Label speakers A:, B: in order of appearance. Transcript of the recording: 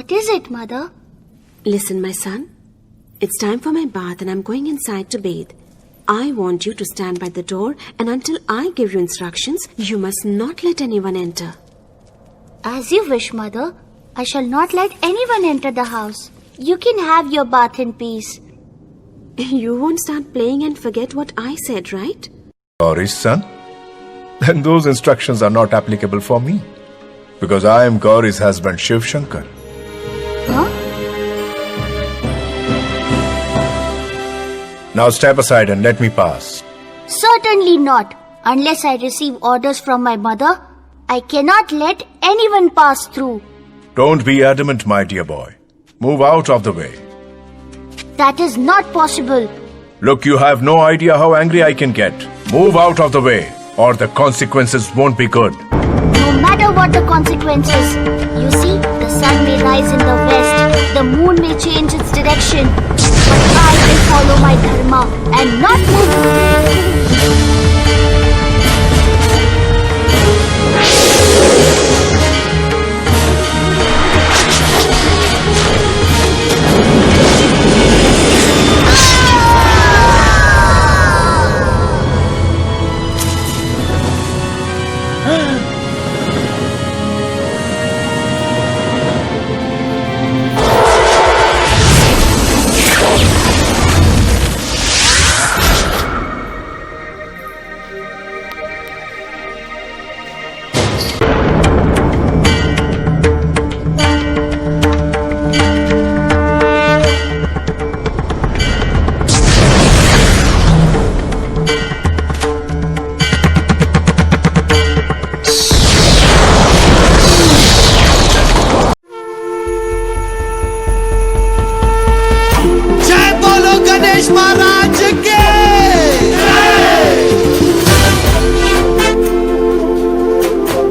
A: What is it, Mother?
B: Listen, my son. It's time for my bath and I'm going inside to bathe. I want you to stand by the door and until I give you instructions, you must not let anyone enter.
A: As you wish, Mother. I shall not let anyone enter the house. You can have your bath in peace.
B: You won't start playing and forget what I said, right?
C: Gauri's son? Then those instructions are not applicable for me. Because I am Gauri's husband, Shiv Shankar.
A: Huh?
C: Now step aside and let me pass.
A: Certainly not. Unless I receive orders from my mother, I cannot let anyone pass through.
C: Don't be adamant, my dear boy. Move out of the way.
A: That is not possible.
C: Look, you have no idea how angry I can get. Move out of the way, or the consequences won't be good.
A: No matter what the consequences. You see, the sun may rise in the west, the moon may change its direction, but I will follow my dharma and not move.
D: Ganesh Maharaj!